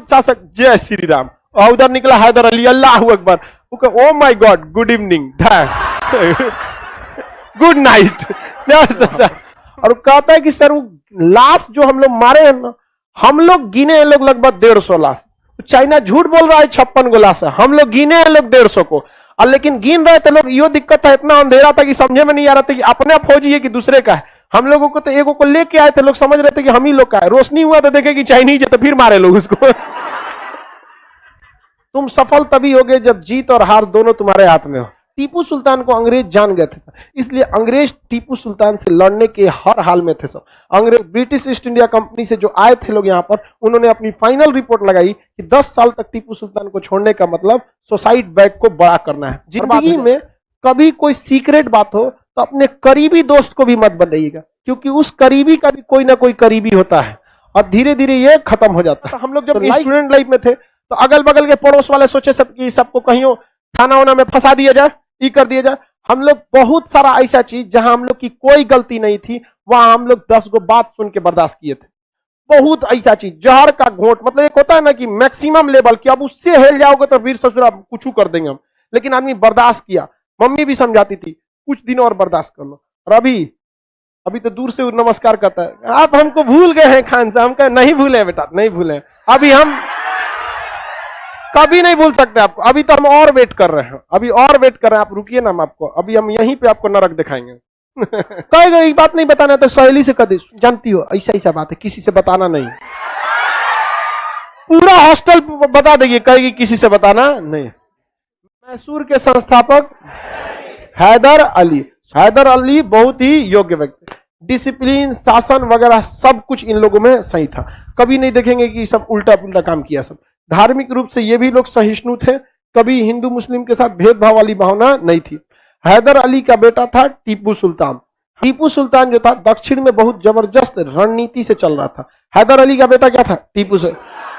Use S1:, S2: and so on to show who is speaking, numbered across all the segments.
S1: राजपूत शासक जय श्री राम, और उधर निकला हैदर अली, अल्लाह अकबर, oh my God good evening good night. और कहता है कि सर वो लाश जो हम लोग मारे हैं ना, हम लोग गिने हैं लोग लगभग 150 लाश। चाइना झूठ बोल रहा है 56 लाश है, हम लोग गिने हैं लोग 150 को, और लेकिन गिन रहे थे लोग। यो दिक्कत था, इतना अंधेरा था कि समझे में नहीं आ रहा था कि अपने फौजी है कि दूसरे का है। हम लोगों को तो एगो को लेके आए थे, लोग समझ रहे थे कि हम ही लोग का है। रोशनी हुआ तो देखे कि चाइनीज है, तो फिर मारे लोग उसको। तुम सफल तभी होगे जब जीत और हार दोनों तुम्हारे हाथ में हो। टीपू सुल्तान को अंग्रेज जान गए थे, इसलिए अंग्रेज टीपू सुल्तान से लड़ने के हर हाल में थे सब। अंग्रेज ब्रिटिश ईस्ट इंडिया कंपनी से जो आए थे लोग यहाँ पर, उन्होंने अपनी फाइनल रिपोर्ट लगाई कि 10 साल तक टीपू सुल्तान को छोड़ने का मतलब सुसाइड बैग को बड़ा करना है। जिंदगी में कभी कोई सीक्रेट बात हो तो अपने करीबी दोस्त को भी मत बनाइएगा, क्योंकि उस करीबी का भी कोई ना कोई करीबी होता है, और धीरे धीरे ये खत्म हो जाता है। हम लोग जब स्टूडेंट लाइफ में थे तो अगल बगल के पड़ोस वाले सोचे सब कि सबको कहीं थाना वाना में फंसा दिया जाए, ये कर दिया जाए। हम लोग बहुत सारा ऐसा चीज जहां हम लोग की कोई गलती नहीं थी, वहां हम लोग 10 गो बात सुन के बर्दाश्त किए थे। बहुत ऐसा चीज, जहर का घोट, मतलब एक होता है ना कि मैक्सिमम लेवल की, अब उससे हिल जाओगे तो वीर ससुर आप कुछ कर देंगे हम, लेकिन आदमी बर्दाश्त किया। मम्मी भी समझाती थी कुछ दिन और बर्दाश्त कर लो। और अभी तो दूर से नमस्कार करता है, आप हमको भूल गए हैं खान साहब। हम कहे नहीं भूले बेटा, नहीं भूले, अभी हम कभी नहीं भूल सकते आपको। अभी तो हम और वेट कर रहे हैं, अभी और वेट कर रहे हैं, आप रुकिए ना, हम आपको अभी हम यहीं पे आपको नरक दिखाएंगे। कहेगा एक बात नहीं बताना तो सहेली से कह, जानती हो ऐसा ऐसा बात है, किसी से बताना नहीं। पूरा हॉस्टल बता देगी, कहेगी किसी से बताना नहीं। मैसूर के संस्थापक हैदर अली। हैदर अली बहुत ही योग्य व्यक्ति, डिसिप्लिन, शासन वगैरह सब कुछ इन लोगों में सही था। कभी नहीं देखेंगे कि सब उल्टा पुल्टा काम किया। सब धार्मिक रूप से ये भी लोग सहिष्णु थे, कभी हिंदू मुस्लिम के साथ भेदभाव वाली भावना नहीं थी। हैदर अली का बेटा था टीपू सुल्तान। टीपू सुल्तान जो था दक्षिण में बहुत जबरदस्त रणनीति से चल रहा था। हैदर अली का बेटा क्या था?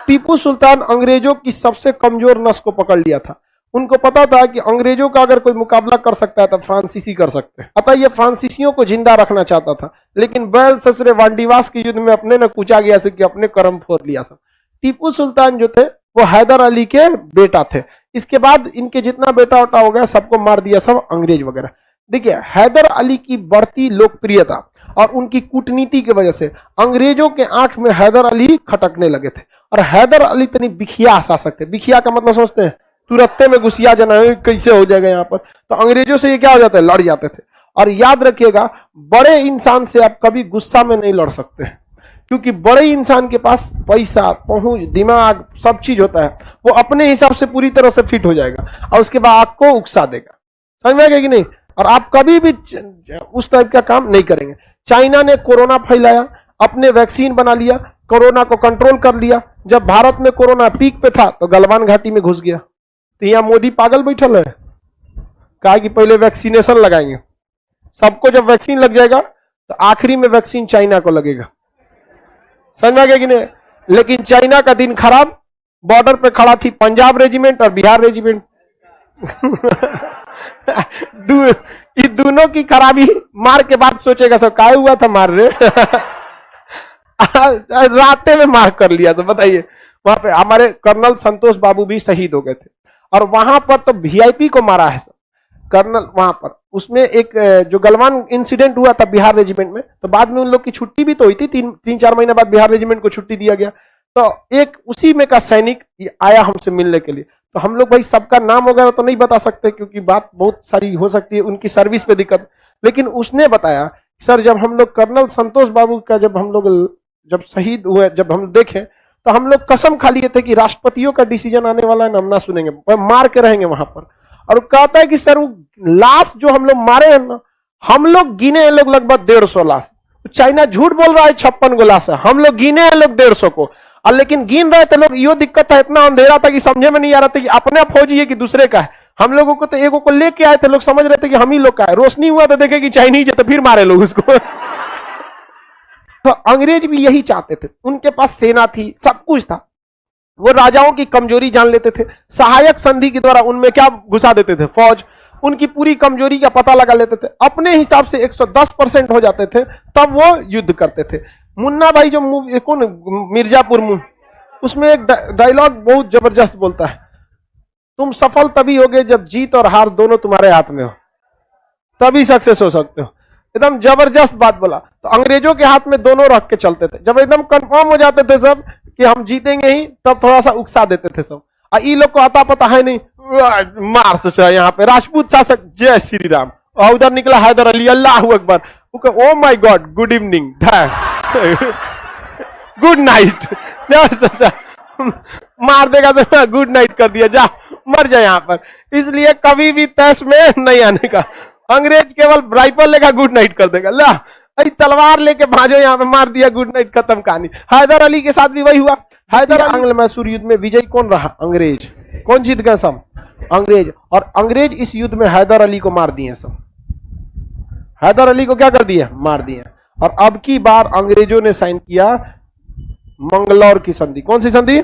S1: टीपू सुल्तान अंग्रेजों की सबसे कमजोर नस को पकड़ लिया था। उनको पता था कि अंग्रेजों का अगर कोई मुकाबला कर सकता है तो फ्रांसीसी कर सकते हैं, अतः ये फ्रांसीसियों को जिंदा रखना चाहता था। लेकिन बैल ससुरे वांडीवास के युद्ध में अपने ने कूचा गया से कि अपने कर्म फोड़ लिया सब। टीपू सुल्तान जो थे वो हैदर अली के बेटा थे। इसके बाद इनके जितना बेटा उटा हो गया सबको मार दिया सब अंग्रेज वगैरह। देखिए हैदर अली की बढ़ती लोकप्रियता और उनकी कूटनीति की वजह से अंग्रेजों के आंख में हैदर अली खटकने लगे थे। और हैदर अली तनी बिखिया शासक थे। बिखिया का मतलब समझते हैं? तुरत्ते में घुसिया जाना, कैसे हो जाएगा यहाँ पर। तो अंग्रेजों से ये क्या हो जाता है, लड़ जाते थे। और याद रखिएगा बड़े इंसान से आप कभी गुस्सा में नहीं लड़ सकते हैं, क्योंकि बड़े इंसान के पास पैसा, पहुंच, दिमाग सब चीज होता है। वो अपने हिसाब से पूरी तरह से फिट हो जाएगा और उसके बाद आपको उकसा देगा। समझ में आएगा कि नहीं? और आप कभी भी उस टाइप का काम नहीं करेंगे। चाइना ने कोरोना फैलाया, अपने वैक्सीन बना लिया, कोरोना को कंट्रोल कर लिया। जब भारत में कोरोना पीक पे था तो गलवान घाटी में घुस गया। तो यहाँ मोदी पागल बैठल है, कहा कि पहले वैक्सीनेशन लगाएंगे। सबको जब वैक्सीन लग जाएगा तो आखिरी में वैक्सीन चाइना को लगेगा। समझ में आ गया कि नहीं? लेकिन चाइना का दिन खराब, बॉर्डर पे खड़ा थी पंजाब रेजिमेंट और बिहार रेजिमेंट। इस दोनों की खराबी मार के बाद सोचेगा सब काय हुआ था मार रहे। रास्ते में मार कर लिया। तो बताइए, वहां पे हमारे कर्नल संतोष बाबू भी शहीद हो गए थे। और वहां पर तो वीआईपी को मारा है सब कर्नल। वहां पर उसमें एक जो गलवान इंसिडेंट हुआ था बिहार रेजिमेंट में, तो बाद में उन लोग की छुट्टी भी तो हुई थी। 3-4 महीने बाद बिहार रेजिमेंट को छुट्टी दिया गया। तो एक उसी में का सैनिक आया हमसे मिलने के लिए। तो हम लोग भाई सबका नाम वगैरह तो नहीं बता सकते, क्योंकि बात बहुत सारी हो सकती है, उनकी सर्विस पे दिक्कत। लेकिन उसने बताया सर जब हम लोग कर्नल संतोष बाबू का जब शहीद हुए, जब हम देखे तो हम लोग कसम खा लिए थे कि राष्ट्रपतियों का डिसीजन आने वाला है ना, हम ना सुनेंगे, मार के रहेंगे वहां पर। और कहता है कि सर वो लाश जो हम लोग मारे हैं ना, हम लोग गिने हैं लोग लगभग 150 लाश। चाइना झूठ बोल रहा है 56 गो लाश है, हम लोग गिने हैं लोग 150 को। और लेकिन गिन रहे थे लोग, यो दिक्कत था, इतना अंधेरा था कि समझे में नहीं आ रहा था कि अपने फौजी है कि दूसरे का है। हम लोगों को तो एगो को लेके आए थे, लोग समझ रहे थे कि हम ही लोग का है। रोशनी हुआ तो देखे कि चाइनीज है, तो फिर मारे लोग उसको। तो अंग्रेज भी यही चाहते थे। उनके पास सेना थी, सब कुछ था। वो राजाओं की कमजोरी जान लेते थे, सहायक संधि के द्वारा उनमें क्या घुसा देते थे, फौज। उनकी पूरी कमजोरी का पता लगा लेते थे, अपने हिसाब से 110% हो जाते थे, तब वो युद्ध करते थे। मुन्ना भाई जो कौन, मिर्जापुर उसमें एक डायलॉग बहुत जबरदस्त बोलता है, तुम सफल तभी होगे जब जीत और हार दोनों तुम्हारे हाथ में हो, तभी सक्सेस हो सकते हो। एकदम जबरदस्त बात बोला। तो अंग्रेजों के हाथ में दोनों रख के चलते थे। जब एकदम कंफर्म हो जाते थे सब कि हम जीतेंगे ही, तब थोड़ा सा उकसा देते थे सब। ये लोग को आता पता है नहीं, मार सोचा यहाँ पे राजपूत शासक जय श्री राम, और उधर निकला हैदर अली, अल्लाह अकबर, oh my God good evening good night, मार देगा तो गुड नाइट कर दिया, जा मर जाए यहाँ पर। इसलिए कभी भी तैश में नहीं आने का। अंग्रेज केवल राइफल लेकर गुड नाइट कर देगा, ला तलवार लेके भाजो यहाँ पे, मार दिया गुड नाइट, खत्म कहानी। हैदर अली के साथ भी वही हुआ। हैदर आंग्ल मैसूर युद्ध में विजयी कौन रहा? अंग्रेज। कौन जीत गए? सब अंग्रेज। और अंग्रेज इस युद्ध में हैदर अली को मार दिए सब। हैदर अली को क्या कर दिया? मार दिया। और अब की बार अंग्रेजों ने साइन किया मंगलौर की संधि। कौन सी संधि?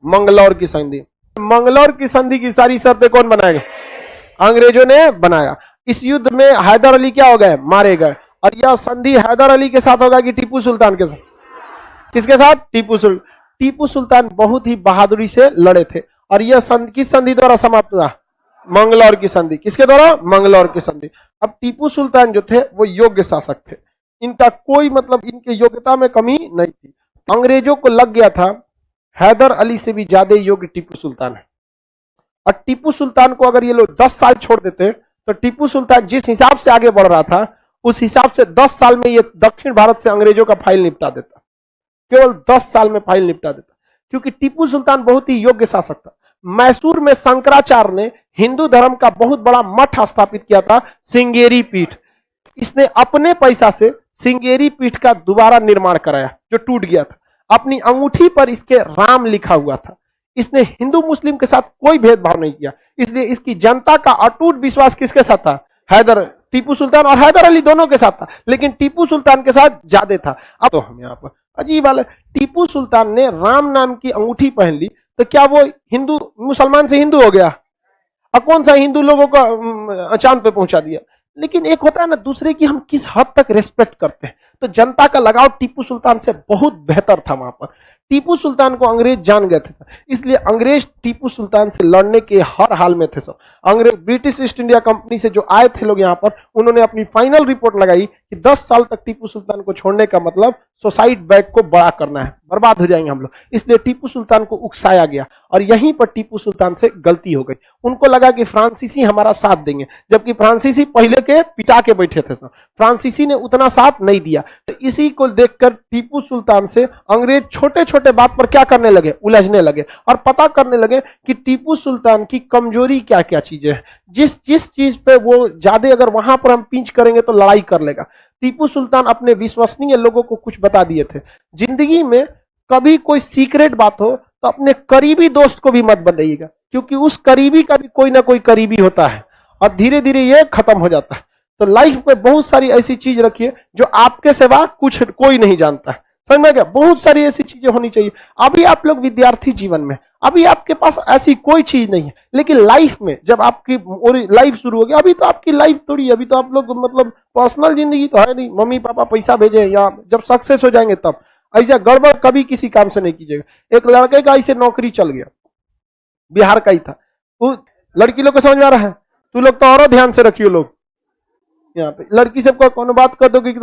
S1: मंगलौर की संधि। मंगलौर की संधि की सारी शर्तें कौन बनाएगा? अंग्रेजों ने बनाया। इस युद्ध में हैदर अली क्या हो गए? मारे गए। और यह संधि हैदर अली के साथ होगा कि टीपू सुल्तान के साथ? किसके साथ? टीपू सुल्तान। टीपू सुल्तान बहुत ही बहादुरी से लड़े थे। और यह संधि किस संधि द्वारा समाप्त हुआ? मंगलौर की संधि। किसके द्वारा? मंगलौर की संधि। अब टीपू सुल्तान जो थे वो योग्य शासक थे, इनका कोई मतलब इनके योग्यता में कमी नहीं थी। अंग्रेजों को लग गया था हैदर अली से भी ज्यादा योग्य टीपू सुल्तान है। और टीपू सुल्तान को अगर ये लोग 10 साल छोड़ देते तो टीपू सुल्तान जिस हिसाब से आगे बढ़ रहा था उस हिसाब से 10 साल में ये दक्षिण भारत से अंग्रेजों का फाइल निपटा देता। केवल 10 साल में फाइल निपटा देता, क्योंकि टीपू सुल्तान बहुत ही योग्य शासक था। मैसूर में शंकराचार्य ने हिंदू धर्म का बहुत बड़ा मठ स्थापित किया था, सिंगेरी पीठ। इसने अपने पैसा से सिंगेरी पीठ का दोबारा निर्माण कराया जो टूट गया था। अपनी अंगूठी पर इसके राम लिखा हुआ था। इसने हिंदू मुस्लिम के साथ कोई भेदभाव नहीं किया। इसलिए इसकी जनता का अटूट विश्वास किसके साथ था? टीपू सुल्तान और हैदर अली दोनों के साथ था, लेकिन टीपू सुल्तान के साथ ज्यादा था। अब तो हम यहाँ पर अजीब वाला, टीपू सुल्तान ने राम नाम की अंगूठी पहन ली तो क्या वो हिंदू मुसलमान से हिंदू हो गया? और कौन सा हिंदू लोगों को चांद पे पहुंचा दिया? लेकिन एक होता है ना दूसरे की हम किस हद तक रेस्पेक्ट करते हैं। तो जनता का लगाव टीपू सुल्तान से बहुत बेहतर था। वहां पर टीपू सुल्तान को अंग्रेज जान गए थे, इसलिए अंग्रेज टीपू सुल्तान से लड़ने के हर हाल में थे सब। अंग्रेज ब्रिटिश ईस्ट इंडिया कंपनी से जो आए थे लोग यहाँ पर, उन्होंने अपनी फाइनल रिपोर्ट लगाई कि 10 साल तक टीपू सुल्तान को छोड़ने का मतलब सोसाइटी बैग को बड़ा करना है, बर्बाद हो जाएंगे हम लोग। इसलिए टीपू सुल्तान को उकसाया गया और यहीं पर टीपू सुल्तान से गलती हो गई। उनको लगा कि फ्रांसीसी हमारा साथ देंगे, जबकि फ्रांसीसी पहले के पिटा के बैठे थे सब। फ्रांसीसी ने उतना साथ नहीं दिया। तो इसी को देखकर टीपू सुल्तान से अंग्रेज छोटे छोटे बात पर क्या करने लगे? उलझने लगे और पता करने लगे कि टीपू सुल्तान की कमजोरी क्या क्या चीजें हैं। जिस जिस चीज पे वो ज्यादा अगर वहां पर हम पिंच करेंगे तो लड़ाई कर लेगा। टीपू सुल्तान अपने विश्वसनीय लोगों को कुछ बता दिए थे, जिंदगी में कभी कोई सीक्रेट बात हो तो अपने करीबी दोस्त को भी मत बताइएगा, क्योंकि उस करीबी का भी कोई ना कोई करीबी होता है और धीरे धीरे ये खत्म हो जाता है। तो लाइफ में बहुत सारी ऐसी चीज रखिए जो आपके सिवा कुछ कोई नहीं जानता है। समझ में गया? बहुत सारी ऐसी चीजें होनी चाहिए। अभी आप लोग विद्यार्थी जीवन में, अभी आपके पास ऐसी कोई चीज नहीं है, लेकिन लाइफ में जब आपकी लाइफ शुरू होगी, अभी तो आपकी लाइफ थोड़ी, अभी तो आप लोग मतलब पर्सनल जिंदगी तो है नहीं, मम्मी पापा पैसा भेजे या जब सक्सेस हो जाएंगे तब। ऐसा गड़बड़ कभी किसी काम से नहीं कीजिएगा। एक लड़के का ऐसे नौकरी चल गया, बिहार का ही था, वो लड़की लोग को समझ में आ रहा है? तू लोग तो और ध्यान से रखियो लोग यहाँ पे, लड़की सबको कोनो बात कर दोगे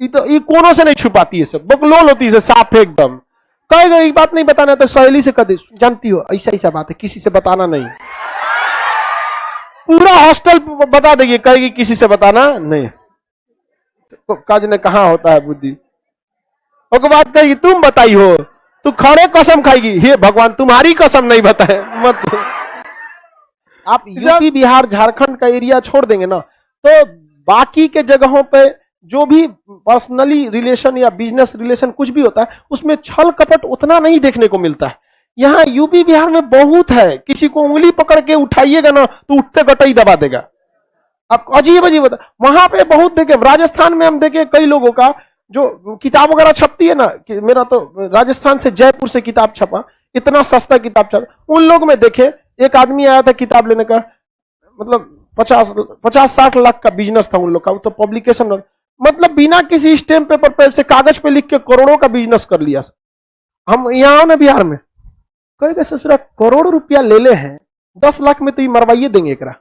S1: तो ये कोनों से नहीं छुपाती है, सब बकलोल होती है, साफ एकदम। कहेगा ये बात नहीं बताना तो सहेली से कर दे, जानती हो ऐसा ऐसा बात है, किसी से बताना नहीं। पूरा हॉस्टल बता देगी, कहेगी किसी से बताना नहीं। तो काज ने कहा होता है बुद्धि, और बात कहेगी तुम बताई हो, तू खड़े कसम खाएगी, हे भगवान तुम्हारी कसम नहीं बताए मत। आप यूपी बिहार झारखंड का एरिया छोड़ देंगे ना, तो बाकी के जगहों पे जो भी पर्सनली रिलेशन या बिजनेस रिलेशन कुछ भी होता है, उसमें छल कपट उतना नहीं देखने को मिलता है। यहाँ यूपी बिहार में बहुत है, किसी को उंगली पकड़ के उठाइएगा ना तो उठते गटई दबा देगा। अब अजीब अजीब होता है वहां पे, बहुत देखे। राजस्थान में हम देखे कई लोगों का जो किताब वगैरह छपती है ना, कि मेरा तो राजस्थान से जयपुर से किताब छपा, इतना सस्ता किताब छपा, उन लोग में देखे एक आदमी आया था किताब लेने का, मतलब 50-60 लाख का बिजनेस था उन लोग का, तो पब्लिकेशन मतलब बिना किसी स्टैम्प पेपर पे से कागज पे लिख के करोड़ों का बिजनेस कर लिया। हम यहाँ ना बिहार में कहेगा ससुरा करोड़ रुपया ले ले हैं, 10 लाख में तो ये मरवाइए देंगे एकरा,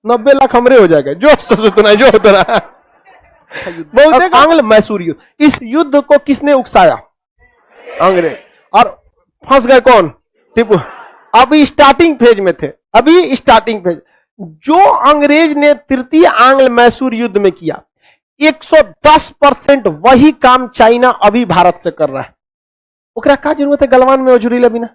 S1: 90 लाख हमरे हो जाएगा। जो सुना जो होता रहा बहुत आंग्ल मैसूर युद्ध। इस युद्ध को किसने उकसाया? अंग्रेज। और फंस गए कौन? टीपू। अभी स्टार्टिंग फेज में थे, अभी स्टार्टिंग फेज। जो अंग्रेज ने तृतीय आंग्ल मैसूर युद्ध में किया 110% वही काम चाइना अभी भारत से कर रहा है। ओकरा का जरूरत है गलवान में उजरीला बिना,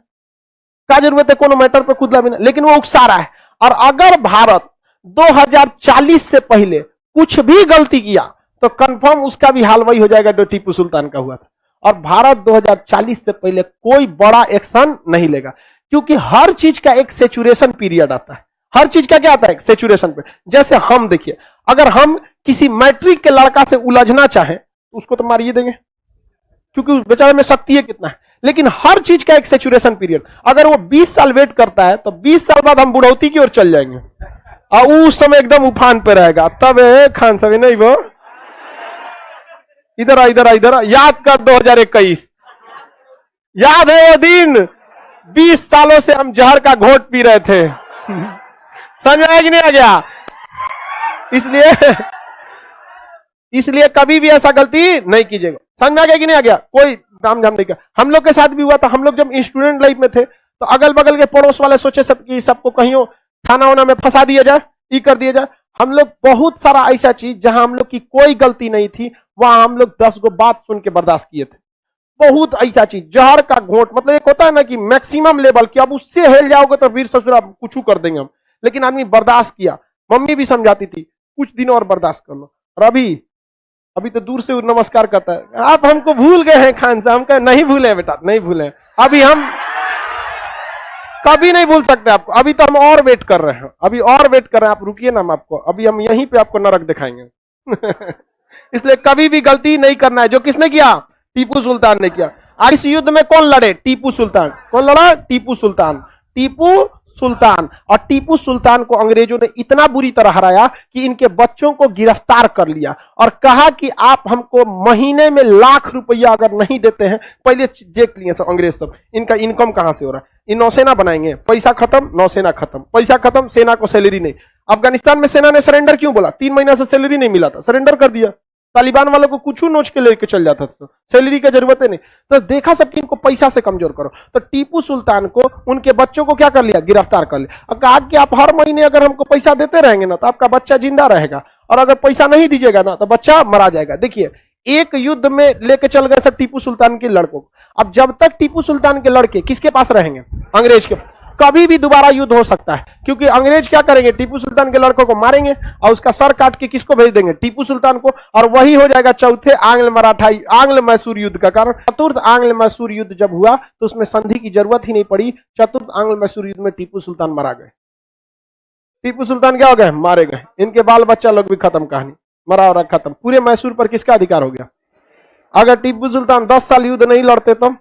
S1: का जरूरत है कोनो मैटर पर कूदला बिना, लेकिन वो उकसा रहा है। और अगर भारत 2040 से पहले कुछ भी गलती किया तो कंफर्म उसका भी हाल वही हो जाएगा जो टीपू सुल्तान का हुआ था। और भारत 2040 से पहले कोई बड़ा एक्शन नहीं लेगा, क्योंकि हर चीज का एक सेचुरेशन पीरियड आता है। हर चीज का क्या आता है? सेचुरेशन पे। जैसे हम देखिए, अगर हम किसी मैट्रिक के लड़का से उलझना चाहें तो उसको तो मारिए देंगे, क्योंकि उस बेचारे में शक्ति है कितना है। लेकिन हर चीज का एक सेचुरेशन पीरियड, अगर वो 20 साल वेट करता है तो 20 साल बाद हम बुढ़ौती की ओर चल जाएंगे और उस समय एकदम उफान पे रहेगा। तब खान साहब नहीं वो इधर आ इधर आ इधर आ, याद कर 2021, याद है वो दिन? 20 सालों से हम जहर का घोट पी रहे थे। समझ में आया कि नहीं आ गया? इसलिए कभी भी ऐसा गलती नहीं कीजिएगा। समझ में आ गया कि नहीं आ गया? कोई दाम झाम नहीं किया। हम लोग के साथ भी हुआ था। हम लोग जब स्टूडेंट लाइफ में थे तो अगल बगल के पड़ोस वाले सोचे सब कि सबको कहीं थाना वाना में फंसा दिया जाए, ये कर दिया जाए। हम लोग बहुत सारा ऐसा चीज जहां हम लोग की कोई गलती नहीं थी, वहां हम लोग 10 गो बात सुन के बर्दाश्त किए थे। बहुत ऐसा चीज, जहर का घोट, मतलब एक होता है ना कि मैक्सिमम लेवल की, अब उससे हिल जाओगे तो वीर ससुर आप कुछ कर देंगे हम। लेकिन आदमी बर्दाश्त किया। मम्मी भी समझाती थी कुछ दिन और बर्दाश्त कर लो। और अभी तो दूर से नमस्कार करता है, आप हमको भूल गए हैं खान साहब। हम कहे नहीं भूले बेटा, नहीं भूले, अभी हम कभी नहीं भूल सकते आपको। अभी तो हम और वेट कर रहे हैं, अभी और वेट कर रहे हैं। आप रुकिए ना, हम आपको अभी हम यहीं पे आपको नरक दिखाएंगे। इसलिए कभी भी गलती नहीं करना है। जो किसने किया? टीपू सुल्तान ने किया। आज इस युद्ध में कौन लड़े? टीपू सुल्तान। कौन लड़ा? टीपू सुल्तान। टीपू सुल्तान। और टीपू सुल्तान को अंग्रेजों ने इतना बुरी तरह हराया कि इनके बच्चों को गिरफ्तार कर लिया और कहा कि आप हमको महीने में लाख रुपया अगर नहीं देते हैं, पहले देख लिए सब अंग्रेज सब इनका इनकम कहां से हो रहा है। इन नौसेना बनाएंगे, पैसा खत्म, नौसेना खत्म, पैसा खत्म, सेना को सैलरी नहीं। अफगानिस्तान में सेना ने सरेंडर क्यों बोला? 3 महीना से सैलरी नहीं मिला था, सरेंडर कर दिया। तालिबान वालों को कुछ नोच के लेके चल जाता था, सैलरी की जरूरत है नहीं। तो देखा सब कि इनको पैसा से कमजोर करो। तो टीपू सुल्तान को उनके बच्चों को क्या कर लिया? गिरफ्तार कर लिया। और कहा कि आप हर महीने अगर हमको पैसा देते रहेंगे ना तो आपका बच्चा जिंदा रहेगा, और अगर पैसा नहीं दीजिएगा ना तो बच्चा मरा जाएगा। देखिए, एक युद्ध में लेके चल गए सब टीपू सुल्तान के लड़कों को। अब जब तक टीपू सुल्तान के लड़के किसके पास रहेंगे? अंग्रेज के। कभी भी दोबारा युद्ध हो सकता है, क्योंकि अंग्रेज क्या करेंगे? टीपू सुल्तान के लड़कों को मारेंगे और उसका सर काट के किसको भेज देंगे? टीपू सुल्तान को। और वही हो जाएगा चौथे आंग्ल मैसूर युद्ध का कारण। चतुर्थ आंग्ल मैसूर युद्ध जब हुआ तो उसमें संधि की जरूरत ही नहीं पड़ी। चतुर्थ आंग्ल मैसूर युद्ध में टीपू सुल्तान मारा गए। टीपू सुल्तान क्या हो गए? मारे गए। इनके बाल बच्चा लोग भी खत्म, कहानी मरा और खत्म। पूरे मैसूर पर किसका अधिकार हो गया? अगर टीपू सुल्तान 10 साल युद्ध नहीं लड़ते तो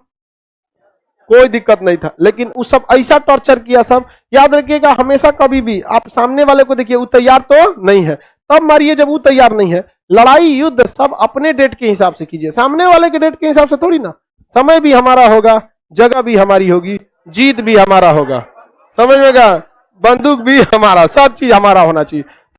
S1: कोई दिक्कत नहीं था। लेकिन वो सब ऐसा टॉर्चर किया सब। याद रखिएगा, हमेशा कभी भी आप सामने वाले को देखिए, वो तैयार तो नहीं है तब मारिए जब वो तैयार नहीं है। लड़ाई युद्ध सब अपने डेट के हिसाब से कीजिए, सामने वाले के डेट के हिसाब से थोड़ी ना। समय भी हमारा होगा, जगह भी हमारी होगी, जीत भी हमारा होगा, समझ में? बंदूक भी हमारा, सब चीज हमारा होना चाहिए।